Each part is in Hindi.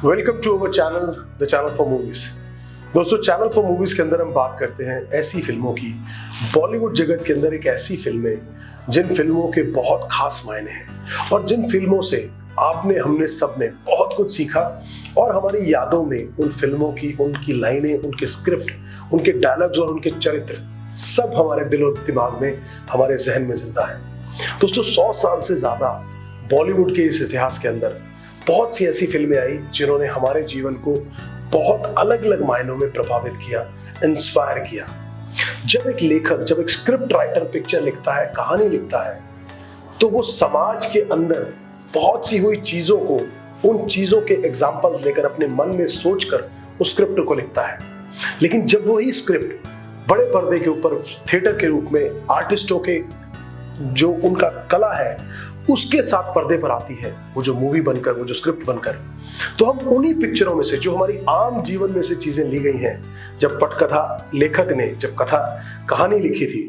Welcome to our channel the channel for movies. दोस्तों, चैनल फॉर मूवीज के अंदर हम बात करते हैं ऐसी फिल्मों की, बॉलीवुड जगत के अंदर एक ऐसी फिल्में जिन फिल्मों के बहुत खास मायने हैं और जिन फिल्मों से आपने हमने सबने बहुत कुछ सीखा और हमारी यादों में उन फिल्मों की, उनकी लाइनें, उनके स्क्रिप्ट, उनके डायलॉग्स और उनके चरित्र सब हमारे दिलो दिमाग में, हमारे जहन में जिंदा है। दोस्तों, 100 साल से ज्यादा बॉलीवुड के इस इतिहास के अंदर बहुत सी ऐसी फिल्में आई जिन्होंने हमारे जीवन को बहुत अलग अलग मायनों में प्रभावित किया, इंस्पायर किया। जब एक लेखक, जब एक स्क्रिप्ट राइटर पिक्चर लिखता है, कहानी लिखता है, तो वो समाज के अंदर बहुत सी हुई चीजों को, उन चीजों के एग्जाम्पल्स लेकर अपने मन में सोचकर उस स्क्रिप्ट को लिखता है। लेकिन जब वही स्क्रिप्ट बड़े पर्दे के ऊपर थिएटर के रूप में आर्टिस्टों के जो उनका कला है उसके साथ पर्दे पर आती है, वो जो मूवी बनकर, वो जो स्क्रिप्ट बनकर, तो हम उन्हीं पिक्चरों में से, जो हमारी आम जीवन में से चीजें ली गई हैं, जब पटकथा लेखक ने जब कहानी लिखी थी,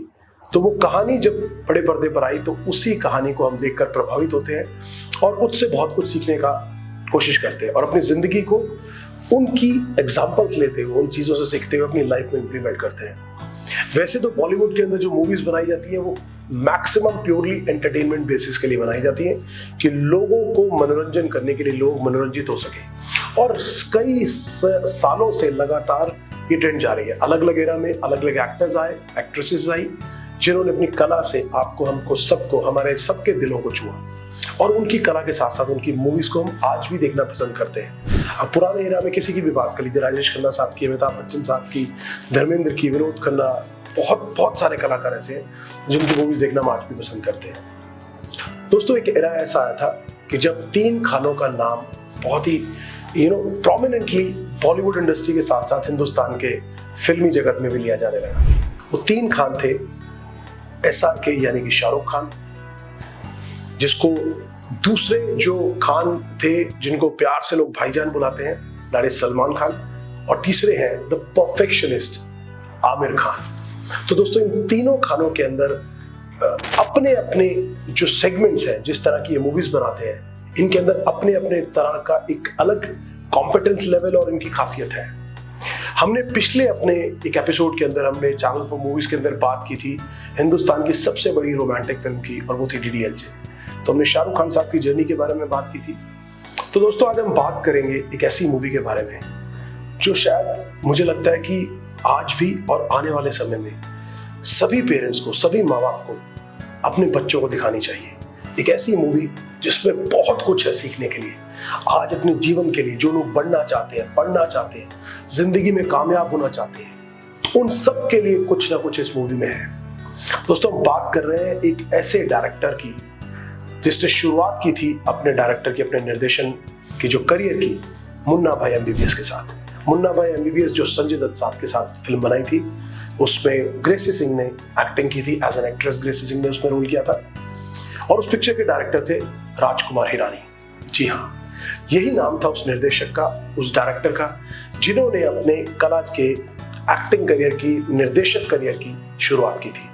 तो वो कहानी जब बड़े पर्दे पर आई तो उसी कहानी को हम देखकर प्रभावित होते हैं और उससे बहुत कुछ सीखने का कोशिश करते हैं और अपनी जिंदगी को उनकी एग्जाम्पल्स लेते हुए, उन चीजों से सीखते हुए अपनी लाइफ में इंप्लीमेंट करते हैं। वैसे तो बॉलीवुड के अंदर जो मूवीज बनाई जाती हैं वो मैक्सिमम प्योरली एंटरटेनमेंट बेसिस के लिए बनाई जाती हैं कि लोगों को मनोरंजन करने के लिए लोग मनोरंजित हो सके, और कई सालों से लगातार ये ट्रेंड जारी है। अलग अलग एरा में अलग अलग एक्टर्स आए, एक्ट्रेसेस आई, जिन्होंने अपनी कला से आपको, हमको, सबको, हमारे सबके दिलों को छुआ और उनकी कला के साथ साथ उनकी मूवीज को हम आज भी देखना पसंद करते हैं। अब पुराने एरा में किसी की भी बात कर लीजिए, राजेश खन्ना साहब की, अमिताभ बच्चन साहब की, धर्मेंद्र की, विनोद खन्ना, बहुत सारे कलाकार ऐसे हैं जिनकी मूवीज देखना हम आज भी पसंद करते हैं। दोस्तों, एक एरा ऐसा आया था कि जब 3 खानों का नाम बहुत ही प्रोमिनेंटली बॉलीवुड इंडस्ट्री के साथ साथ हिंदुस्तान के फिल्मी जगत में भी लिया जाने लगा। वो 3 खान थे, SRK यानी कि शाहरुख खान, जिसको दूसरे जो खान थे जिनको प्यार से लोग भाईजान बुलाते हैं, दैट इज सलमान खान, और तीसरे हैं द परफेक्शनिस्ट आमिर खान। तो दोस्तों, इन तीनों खानों के अंदर अपने अपने जो सेगमेंट्स हैं, जिस तरह की ये मूवीज बनाते हैं, इनके अंदर अपने अपने तरह का एक अलग कॉम्पिटेंस लेवल और इनकी खासियत है। हमने पिछले अपने एक एपिसोड के अंदर हमने चैनल फॉर मूवीज के अंदर बात की थी हिंदुस्तान की सबसे बड़ी रोमांटिक फिल्म की, और वो थी DDLJ। तो हमने शाहरुख खान साहब की जर्नी के बारे में बात की थी। तो दोस्तों, आज हम बात करेंगे एक ऐसी मूवी के बारे में जो शायद मुझे लगता है कि आज भी और आने वाले समय में सभी पेरेंट्स को, सभी माँ बाप को अपने बच्चों को दिखानी चाहिए। एक ऐसी मूवी जिसमें बहुत कुछ है सीखने के लिए। आज अपने जीवन के लिए जो लोग बढ़ना चाहते हैं, पढ़ना चाहते हैं, जिंदगी में कामयाब होना चाहते हैं, उन सब के लिए कुछ ना कुछ इस मूवी में है। दोस्तों, हम बात कर रहे हैं एक ऐसे डायरेक्टर की जिसने शुरुआत की थी अपने डायरेक्टर की, अपने निर्देशन की जो करियर की, मुन्ना भाई MBBS के साथ। मुन्ना भाई MBBS जो संजय दत्त साहब के साथ फिल्म बनाई थी, उसमें ग्रेसी सिंह ने एक्टिंग की थी, as an actress Gracy Singh ने उसमें रोल किया था, और उस पिक्चर के डायरेक्टर थे राजकुमार हिरानी। जी हाँ, यही नाम था उस निर्देशक का, उस डायरेक्टर का, जिन्होंने अपने कला के एक्टिंग करियर की, निर्देशक करियर की शुरुआत की थी।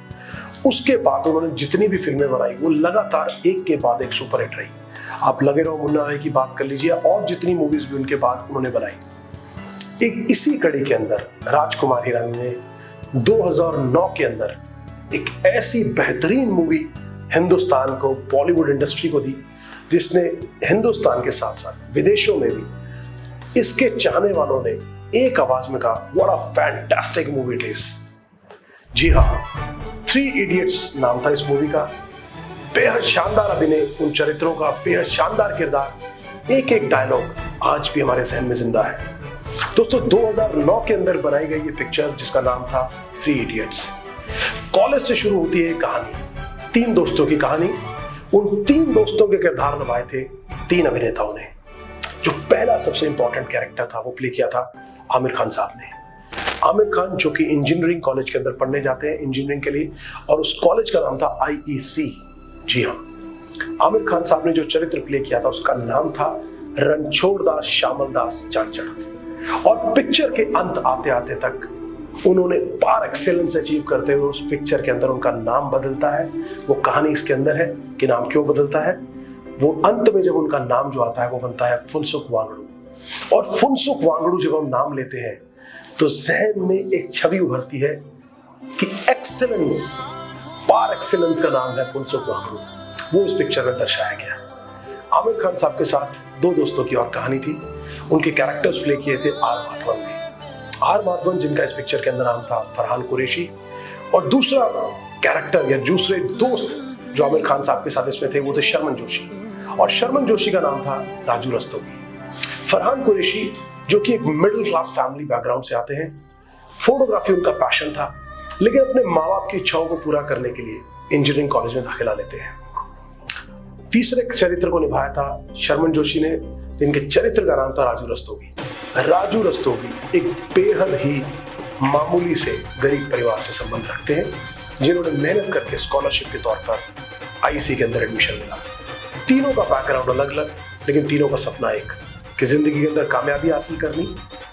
उसके बाद उन्होंने जितनी भी फिल्में बनाई वो लगातार एक के बाद एक सुपरहिट रही। आप लगे रहो मुन्ना भाई की बात कर लीजिए, और जितनी मूवीज भी उनके बाद उन्होंने बनाई। एक इसी कड़ी के अंदर राजकुमार हिरानी ने 2009 के अंदर एक ऐसी बेहतरीन मूवी हिंदुस्तान को, बॉलीवुड इंडस्ट्री को दी, जिसने हिंदुस्तान के साथ साथ विदेशों में भी इसके चाहने वालों ने एक आवाज में कहा, what a fantastic movie it is. जी हाँ, 3 इडियट्स नाम था इस मूवी का। बेहद शानदार अभिनय, उन चरित्रों का बेहद शानदार किरदार, एक एक डायलॉग आज भी हमारे जहन में जिंदा है। दोस्तों, 2009 के अंदर बनाई गई ये पिक्चर जिसका नाम था 3 इडियट्स। कॉलेज से शुरू होती है कहानी, 3 दोस्तों की कहानी। उन 3 दोस्तों के किरदार निभाए थे 3 अभिनेताओं ने। जो पहला सबसे इंपॉर्टेंट कैरेक्टर था वो प्ले किया था आमिर खान साहब ने। आमिर खान जो कि इंजीनियरिंग कॉलेज के अंदर पढ़ने जाते हैं, इंजीनियरिंग के लिए, और उस कॉलेज का नाम था IEC। जी हाँ, आमिर खान साहब ने जो चरित्र प्ले किया था उसका नाम था रणछोड़ दास श्यामल दास चांचड़। और पिक्चर के अंत आते आते तक उन्होंने पार एक्सेलेंस अचीव करते हुए उस पिक्चर के अंदर उनका नाम बदलता है। वो कहानी इसके अंदर है कि नाम क्यों बदलता है। वो अंत में जब उनका नाम जो आता है वो बनता है फुनसुक वांगडू। और फुनसुक वांगडू जब हम नाम लेते हैं तो जहन में एक छवि उभरती है कि एक्सेलेंस, पार एक्सेलेंस का नाम है फुनसुक वांगडू। वो इस पिक्चर में दर्शाया गया। आमिर खान साहब के साथ दो दोस्तों की और कहानी थी। उनके कैरेक्टर्स प्ले किए थे आर माधवन ने। आर माधवन जिनका इस पिक्चर के अंदर नाम था फरहान कुरैशी, और दूसरा कैरेक्टर या दूसरे दोस्त जो आमिर खान साहब के साथ इसमें थे वो थे शर्मन जोशी, और शर्मन जोशी का नाम था राजू रस्तोगी। फरहान कुरैशी जो कि एक मिडिल क्लास फैमिली बैकग्राउंड से आते हैं, फोटोग्राफी उनका पैशन था, लेकिन अपने माँ बाप की इच्छाओं को पूरा करने के लिए इंजीनियरिंग कॉलेज में दाखिला लेते हैं। तीसरे चरित्र को निभाया था शर्मन जोशी ने, जिनके चरित्र का नाम था राजू रस्तोगी। राजू रस्तोगी एक बेहद ही मामूली से गरीब परिवार से संबंध रखते हैं, जिन्होंने मेहनत करके स्कॉलरशिप के तौर पर आईसी के अंदर एडमिशन मिला। तीनों का बैकग्राउंड अलग अलग, लेकिन तीनों का सपना एक, कि जिंदगी के अंदर कामयाबी हासिल करनी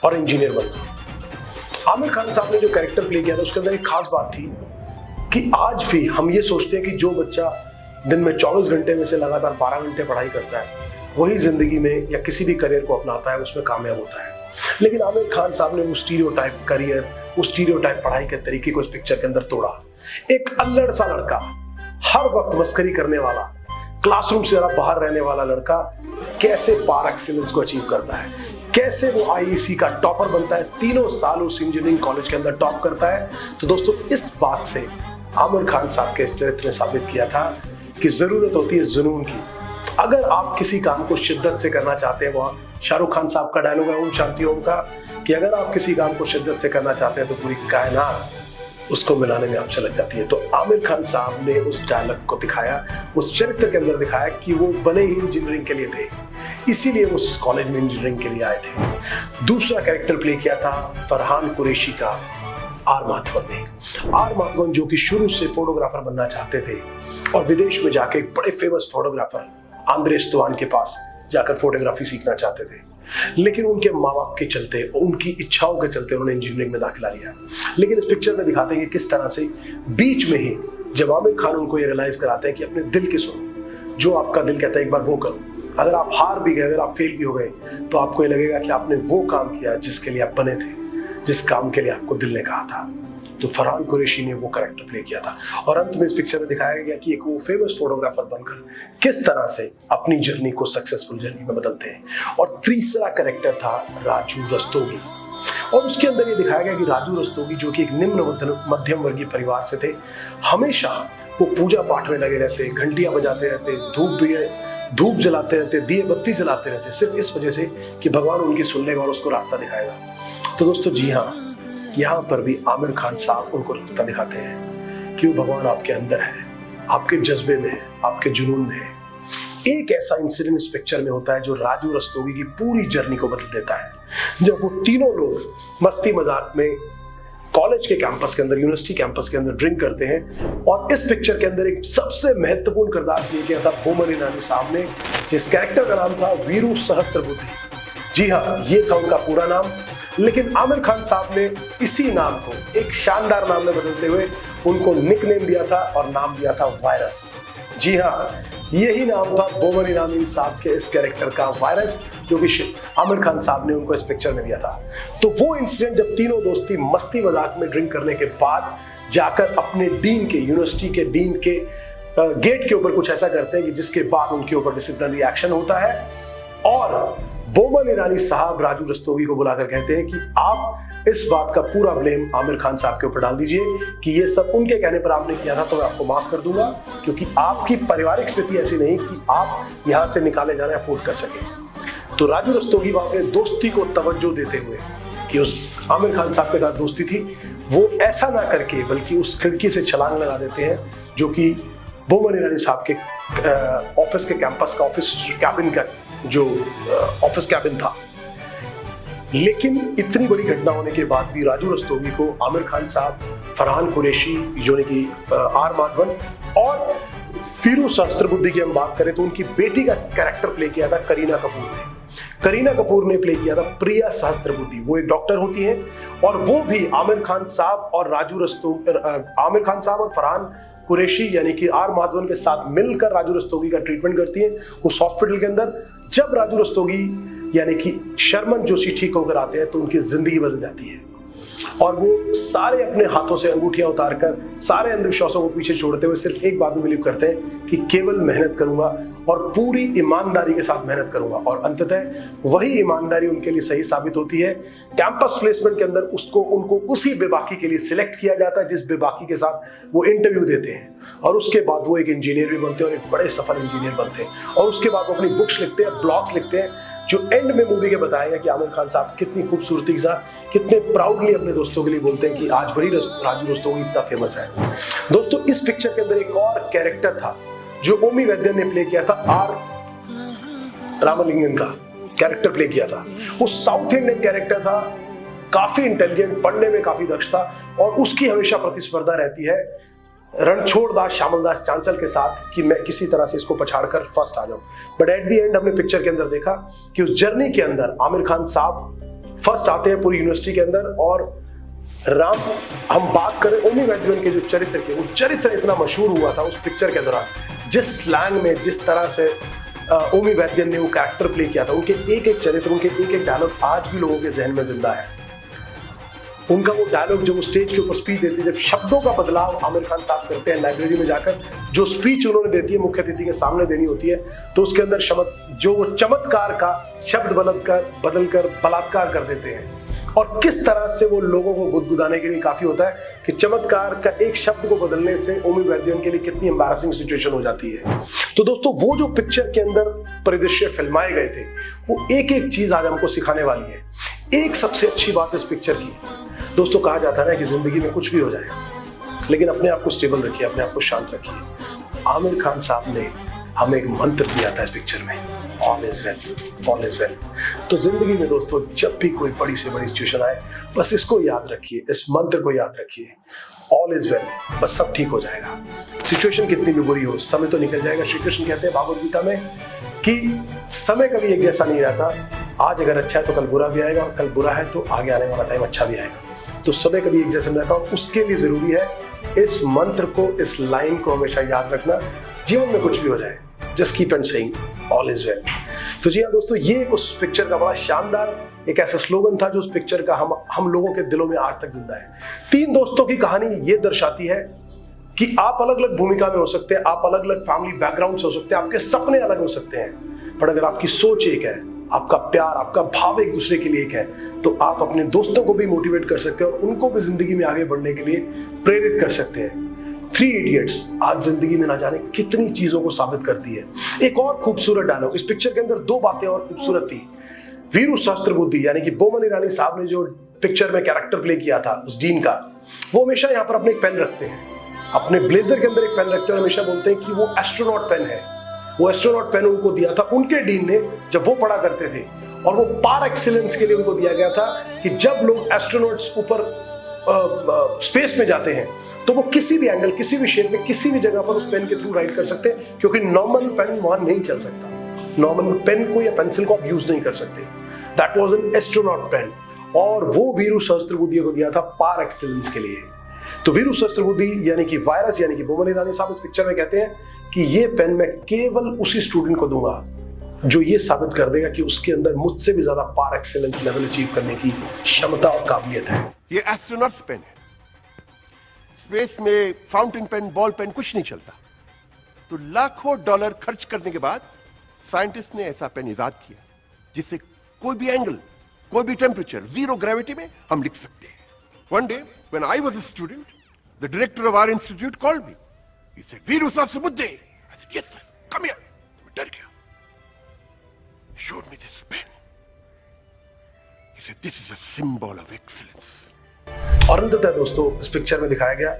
और इंजीनियर बनना। आमिर खान साहब ने जो कैरेक्टर प्ले किया था उसके अंदर एक खास बात थी कि आज भी हम ये सोचते हैं कि जो बच्चा दिन में 24 घंटे में से लगातार 12 घंटे पढ़ाई करता है वही जिंदगी में या किसी भी करियर को अपनाता है, उसमें कामयाब होता है। लेकिन आमिर खान साहब ने वो स्टीरियोटाइप करियर, वो स्टीरियोटाइप पढ़ाई के तरीके को इस पिक्चर के अंदर तोड़ा। एक अल्लड़ सा लड़का, हर वक्त मस्करी करने वाला, क्लासरूम से जरा बाहर रहने वाला लड़का कैसे पार एक्सीलेंस को अचीव करता है, कैसे वो आईईसी का टॉपर बनता है, 3 साल उस इंजीनियरिंग कॉलेज के अंदर टॉप करता है। तो दोस्तों इस बात से आमिर खान साहब के इस चरित्र ने साबित किया था कि जरूरत होती है जुनून की। अगर आप किसी काम को शिद्दत से करना चाहते हैं, वो शाहरुख खान साहब का डायलॉग है ओम शांति ओम का, कि अगर आप किसी काम को शिद्दत से करना चाहते हैं तो पूरी कायनात उसको मिलाने में आपसे लग जाती है। तो आमिर खान साहब ने उस डायलॉग को दिखाया, उस चरित्र के अंदर दिखाया कि वो भले ही इंजीनियरिंग के लिए थे, इसीलिए उस कॉलेज में इंजीनियरिंग के लिए आए थे। दूसरा कैरेक्टर प्ले किया था फरहान कुरैशी का आर माधवन ने। आर माधवन जो कि शुरू से फोटोग्राफर बनना चाहते थे और विदेश में जाके एक बड़े फेमस फोटोग्राफर आंद्रेस तोवान के पास जाकर फोटोग्राफी सीखना चाहते थे, लेकिन उनके माँ बाप के चलते, उनकी इच्छाओं के चलते उन्होंने इंजीनियरिंग में दाखिला लिया। लेकिन इस पिक्चर में दिखाते हैं कि किस तरह से बीच में ही जब आमिर खान उनको ये रियलाइज कराते हैं कि अपने दिल की सुनो, जो आपका दिल कहता है एक बार वो करो। अगर आप हार भी गए, अगर आप फेल भी हो गए, तो आपको ये लगेगा कि आपने वो काम किया जिसके लिए आप बने थे, जिस काम के लिए आपको दिल ने कहा था। तो फरहान कुरैशी ने वो कैरेक्टर प्ले किया था, और अंत में इस पिक्चर में दिखाया गया कि एक वो फेमस फोटोग्राफर बनकर किस तरह से अपनी जर्नी को सक्सेसफुल जर्नी में बदलते हैं। और तीसरा कैरेक्टर था राजू रस्तोगी, और उसके अंदर ये दिखाया गया कि राजू रस्तोगी जो कि एक निम्न मध्यम वर्गीय परिवार से थे, हमेशा वो पूजा पाठ में लगे रहते, घंटियां बजाते रहते, धूप जलाते रहते, दिए बत्ती जलाते रहते, सिर्फ इस वजह से कि भगवान उनकी सुन लेगा और उसको रास्ता दिखाएगा। तो दोस्तों जी हाँ, यहाँ पर भी आमिर खान साहब उनको रास्ता दिखाते हैं कि वो भगवान आपके अंदर है, आपके जज्बे में है, आपके जुनून में है। एक ऐसा इंसिडेंट इस पिक्चर में होता है जो राजू रस्तोगी की पूरी जर्नी को बदल देता है। जब वो तीनों लोग मस्ती मजाक में कॉलेज के कैंपस के अंदर, यूनिवर्सिटी कैंपस के अंदर ड्रिंक करते हैं, और इस पिक्चर के अंदर एक सबसे महत्वपूर्ण किरदार प्ले किया था बोमन ईरानी साहब ने, जिस कैरेक्टर का नाम था वीरू सहस्त्रबुद्धि। जी हाँ, ये था उनका पूरा नाम, लेकिन आमिर खान साहब ने इसी नाम को एक शानदार नाम में बदलते हुए उनको निकनेम दिया था और नाम दिया था वायरस। जी हाँ, यही नाम था बोमन ईरानी साहब के इस कैरेक्टर का, वायरस, जो कि आमिर खान साहब ने उनको इस पिक्चर में दिया था। तो वो इंसिडेंट जब तीनों दोस्ती मस्ती मजाक में ड्रिंक करने के बाद जाकर अपने डीन के, यूनिवर्सिटी के डीन के गेट के ऊपर कुछ ऐसा करते हैं कि जिसके बाद उनके ऊपर डिसिप्लिनरी एक्शन होता है, और बोमन ईरानी साहब राजू रस्तोगी को बुलाकर कहते हैं कि आप इस बात का पूरा ब्लेम आमिर खान साहब के ऊपर डाल दीजिए कि ये सब उनके कहने पर आपने किया था, तो मैं आपको माफ कर दूंगा, क्योंकि आपकी पारिवारिक स्थिति ऐसी नहीं कि आप यहां से निकाले जाना अफोर्ड कर सके। तो राजू रस्तोगी अपने दोस्ती को तवज्जो देते हुए कि उस आमिर खान साहब के साथ दोस्ती थी, वो ऐसा ना करके बल्कि उस खिड़की से छलांग लगा देते हैं, जो कि बोमन ईरानी साहब के ऑफिस के कैंपस का ऑफिस कैबिन का जो ऑफिस कैबिन था। लेकिन इतनी बड़ी घटना होने के बाद भी राजू रस्तोगी को आमिर खान साहब, फरहान कुरैशी जो कि आर माधवन, और वीरू सहस्त्रबुद्धि की हम बात करें तो उनकी बेटी का कैरेक्टर प्ले किया था करीना कपूर ने। करीना कपूर ने प्ले किया था प्रिया सहस्त्रबुद्धि। वो एक डॉक्टर होती हैं, और वो भी आमिर खान साहब और आमिर खान साहब और फरहान कुरैशी यानी कि आर माधवन के साथ मिलकर राजू रस्तोगी का ट्रीटमेंट करती हैं उस हॉस्पिटल के अंदर। जब राजू रस्तोगी यानी कि शर्मन जोशी ठीक होकर आते हैं तो उनकी जिंदगी बदल जाती है और वो सारे अपने हाथों से अंगूठियां उतारकर सारे अंधविश्वासों को पीछे छोड़ते हुए सिर्फ एक बात में बिलीव करते हैं कि केवल मेहनत करूंगा और पूरी ईमानदारी के साथ मेहनत करूंगा, और अंततः वही ईमानदारी उनके लिए सही साबित होती है। कैंपस प्लेसमेंट के अंदर उनको उसी बेबाकी के लिए सिलेक्ट किया जाता है जिस बेबाकी के साथ वो इंटरव्यू देते हैं, और उसके बाद वो एक इंजीनियर भी बनते हैं और एक बड़े सफल इंजीनियर बनते हैं। और उसके बाद वो अपनी बुक्स लिखते हैं, ब्लॉग्स लिखते हैं, जो एंड में मूवी के बताएगा कि आमिर खान साहब कितनी खूबसूरती के साथ कितने प्राउडली अपने दोस्तों के लिए बोलते हैं कि आज वही राजू रस्तोगी इतना फेमस है। दोस्तों, इस पिक्चर के अंदर एक और कैरेक्टर था जो ओमी वैद्यन ने प्ले किया था, आर रामलिंगन का कैरेक्टर प्ले किया था। वो साउथ इंडियन कैरेक्टर था, काफी इंटेलिजेंट, पढ़ने में काफी दक्ष था, और उसकी हमेशा प्रतिस्पर्धा रहती है रणछोड़ दास श्यामल दास चांचल के साथ कि मैं किसी तरह से इसको पछाड़कर फर्स्ट आ जाऊं। बट एट दी एंड हमने पिक्चर के अंदर देखा कि उस जर्नी के अंदर आमिर खान साहब फर्स्ट आते हैं पूरी यूनिवर्सिटी के अंदर, और हम बात करें ओमी वैद्यन के जो चरित्र के, वो चरित्र इतना मशहूर हुआ था उस पिक्चर के दौरान, जिस स्लैंग में जिस तरह से ओमी वैद्यन ने वो कैरेक्टर प्ले किया था, उनके एक एक चरित्र, उनके एक एक डायलॉग आज भी लोगों के जहन में जिंदा है। उनका वो डायलॉग जो वो स्टेज के ऊपर स्पीच देते हैं, जब शब्दों का बदलाव आमिर खान साहब करते हैं लाइब्रेरी में जाकर, जो स्पीच उन्होंने देती है मुख्य अतिथि के सामने देनी होती है, तो उसके अंदर जो वो चमत्कार का शब्द बदलकर बलात्कार कर देते हैं, और किस तरह से वो लोगों को गुदगुदाने के लिए काफी होता है कि चमत्कार का एक शब्द को बदलने से ओमी वैद्यन के लिए कितनी एम्बैरेसिंग सिचुएशन हो जाती है। तो दोस्तों, वो जो पिक्चर के अंदर परिदृश्य फिल्माए गए थे, वो एक एक चीज आज हमको सिखाने वाली है। एक सबसे अच्छी बात इस पिक्चर की, दोस्तों, कहा जाता है ना कि जिंदगी में कुछ भी हो जाए लेकिन अपने आप को स्टेबल रखिए, अपने आप को शांत रखिए। आमिर खान साहब ने हमें एक मंत्र दिया था इस पिक्चर में, all is well, all is well. तो जिंदगी में दोस्तों, जब भी कोई बड़ी से बड़ी सिचुएशन आए, बस इसको याद रखिए, इस मंत्र को याद रखिए, ऑल इज वेल, बस सब ठीक हो जाएगा। सिचुएशन कितनी भी बुरी हो, समय तो निकल जाएगा। श्री कृष्ण कहते हैं भागवत गीता में कि समय कभी एक जैसा नहीं रहता, आज अगर अच्छा है तो कल बुरा भी आएगा, और कल बुरा है तो आगे आने वाला टाइम अच्छा भी आएगा। तो समय कभी एक जैसा नहीं रहता, और उसके लिए जरूरी है इस मंत्र को, इस लाइन को हमेशा याद रखना। जीवन में कुछ भी हो जाए, just keep on saying all is well. तो जी हाँ दोस्तों, ये उस पिक्चर का बड़ा शानदार एक ऐसा स्लोगन था जो उस पिक्चर का हम लोगों के दिलों में आज तक जिंदा है। तीन दोस्तों की कहानी ये दर्शाती है कि आप अलग अलग भूमिका में हो सकते हैं, आप अलग अलग फैमिली बैकग्राउंड से हो सकते हैं, आपके सपने अलग हो सकते हैं, पर अगर आपकी सोच एक है, आपका प्यार, आपका भाव एक दूसरे के लिए एक है, तो आप अपने दोस्तों को भी मोटिवेट कर सकते हैं और उनको भी जिंदगी में आगे बढ़ने के लिए प्रेरित कर सकते हैं। थ्री इडियट्स आज जिंदगी में ना जाने कितनी चीजों को साबित करती है। एक और खूबसूरत डायलॉग, इस पिक्चर के अंदर दो बातें और खूबसूरत थी। वीरू सहस्त्रबुद्धि यानी कि बोमन ईरानी साहब ने जो पिक्चर में कैरेक्टर प्ले किया था उस डीन का, वो हमेशा यहाँ पर अपने एक पेन रखते हैं, अपने ब्लेजर के अंदर एक पेन रखते हैं, हमेशा बोलते हैं कि वो एस्ट्रोनॉट पेन है। वो एस्ट्रोनॉट पेन उनको दिया था उनके डीन ने जब वो पढ़ा करते थे, और वो पार एक्सीलेंस के लिए उनको दिया गया था कि जब लोग एस्ट्रोनॉट्स ऊपर स्पेस में जाते हैं तो वो किसी भी एंगल, किसी भी शेप में, किसी भी जगह पर उस पेन के थ्रू राइट कर सकते हैं, क्योंकि नॉर्मल पेन वहां नहीं चल सकता। नॉर्मल पेन को या पेंसिल को आप यूज नहीं कर सकते। That was an astronaut pen, और वो वीरू सहस्त्रबुद्धि को दिया था पार एक्सीलेंस के लिए। तो वीरू सहस्त्रबुद्धि यानी कि वायरस यानी कि बोमन ईरानी साहब इस पिक्चर में कहते हैं कि ये पेन मैं केवल उसी स्टूडेंट को दूंगा जो ये साबित कर देगा कि उसके अंदर मुझसे भी ज्यादा पार एक्सीलेंस लेवल अचीव करने की क्षमता और काबिलियत है। ये एस्ट्रोनॉट्स पेन है। स्पेस में फाउंटेन पेन, बॉल पेन कुछ नहीं चलता। तो लाखों डॉलर खर्च करने के बाद साइंटिस्ट ने ऐसा पेन इजाद किया जिससे कोई भी एंगल, कोई भी टेम्परेचर, जीरो ग्रेविटी में हम लिख सकते हैं। One day, when I was a student, the director of our institute called me. He said, "Veeru Sahasrabuddhe." I said, "Yes, sir. Come here." मैं डर गया. He showed me this pen. He said, "This is a symbol of excellence." और अंततः दोस्तों, इस पिक्चर में दिखाया गया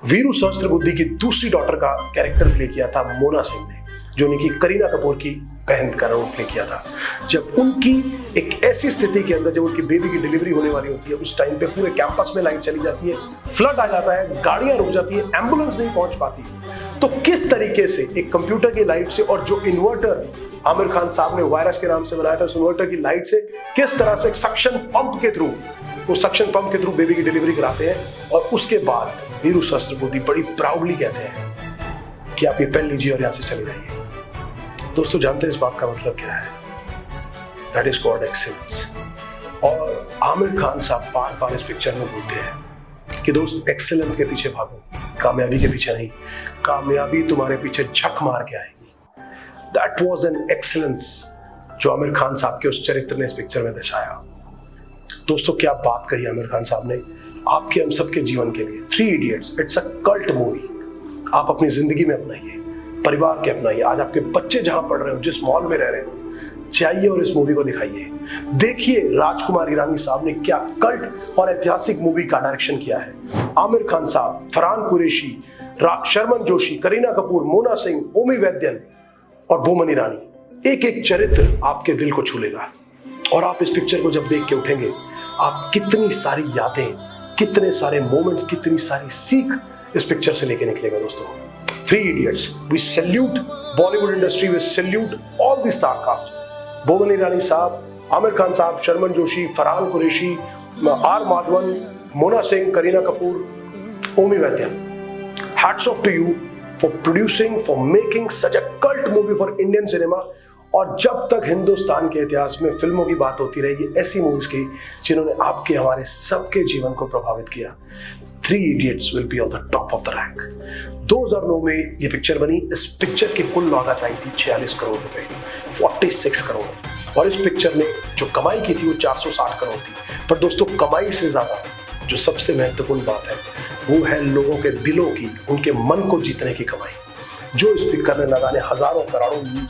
वीरू सहस्त्रबुद्धे की दूसरी डॉटर का कैरेक्टर प्ले किया था मोना सिंह ने, जो उनकी करीना कपूर की बहन का रोल प्ले किया था। जब उनकी एक ऐसी स्थिति के अंदर, जब उनकी बेबी की डिलीवरी होने वाली होती है, उस टाइम पे पूरे कैंपस में लाइट चली जाती है, फ्लड आ जाता है, गाड़ियां रुक जाती है, एम्बुलेंस नहीं पहुंच पाती, तो किस तरीके से एक कंप्यूटर की लाइट से और जो इन्वर्टर आमिर खान साहब ने वायरस के नाम से बनाया था, उस इन्वर्टर की लाइट से किस तरह से सक्शन पंप के थ्रू बेबी की डिलीवरी कराते हैं। और उसके बाद वीरू सहस्त्रबुद्धे बड़ी प्राउडली कहते हैं कि आप ये पेन लीजिए और यहां से चले जाइए। दोस्तों, जानते हैं इस बात का मतलब क्या है? That is called excellence. और आमिर खान साहब बार बार इस पिक्चर में बोलते हैं कि दोस्त एक्सीलेंस के पीछे भागो, कामयाबी के पीछे नहीं, कामयाबी तुम्हारे पीछे झक मार के आएगी। दैट वॉज एन एक्सीलेंस जो आमिर खान साहब के उस चरित्र ने इस पिक्चर में दर्शाया। दोस्तों क्या बात कही आमिर खान साहब ने आपके हम सबके जीवन के लिए। Three idiots it's a cult movie. आप अपनी जिंदगी में अपनाइए, परिवार के अपनाइए। आज आपके बच्चे जहां पढ़ रहे हो, जिस मॉल में रह रहे हो, जाइए और इस मूवी को दिखाइए। देखिए राजकुमार हिरानी साहब ने क्या कल्ट और ऐतिहासिक मूवी का डायरेक्शन किया है। आमिर खान साहब, फरहान कुरैशी, शर्मन जोशी, करीना कपूर, मोना सिंह, ओमी वैद्यन और बोमन ईरानी, एक एक चरित्र आपके दिल को छू लेगा। और आप इस पिक्चर को जब देख के उठेंगे, आप कितनी सारी यादें, कितने सारे मोमेंट्स, कितनी सारी सीख इस पिक्चर से लेके निकलेंगे। दोस्तों Three Idiots, we salute Bollywood industry, we salute all the star cast. Boman Irani साहब, आमिर खान साहब, Sharman Joshi, Farhan Qureshi, R Madhavan, Mona Singh, Kareena Kapoor, Omi Vaidya, hats off to you for producing, for making such a cult movie for Indian cinema. और जब तक हिंदुस्तान के इतिहास में फिल्मों की बात होती रहेगी, ऐसी मूवीज की जिन्होंने आपके हमारे सबके जीवन को प्रभावित किया, three idiots will be on the top of the rank. 2009 में ये पिक्चर बनी। इस पिक्चर की कुल लागत आई थी 46 करोड़ रुपए, 46 करोड़। और इस पिक्चर ने जो कमाई की थी वो 460 करोड़ थी। पर दोस्तों कमाई से ज्यादा जो सबसे महत्वपूर्ण बात है वो है लोगों के दिलों की, उनके मन को जीतने की कमाई। जो इस पिक्चर ने न जाने हजारों, करोड़ों,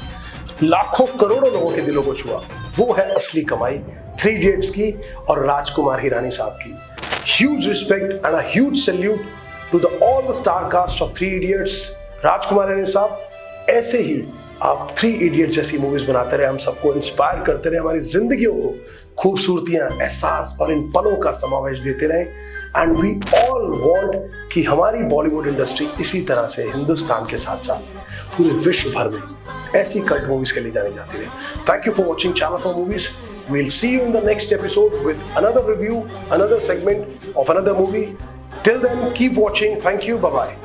लाखों, करोड़ों लोगों के दिलों को छुआ, वो है असली कमाई थ्री इडियट्स की और राजकुमार हिरानी साहब की। Huge respect and a huge salute to the all the star cast of Three Idiots. Rajkumar Hirani साहब, ऐसे ही आप थ्री इडियट्स जैसी मूवीज बनाते रहे, हम सबको इंस्पायर करते रहे, हमारी जिंदगियों को खूबसूरतियां, एहसास और इन पलों का समावेश देते रहे। एंड वी ऑल वांट कि हमारी बॉलीवुड इंडस्ट्री इसी तरह से हिंदुस्तान के साथ साथ पूरे विश्व भर में ऐसी कल्ट मूवीज के लिए जानी जाती रहे। Thank you for watching channel for movies. We'll see you in the next episode with another review, another segment of another movie. Till then, keep watching. Thank you. Bye-bye.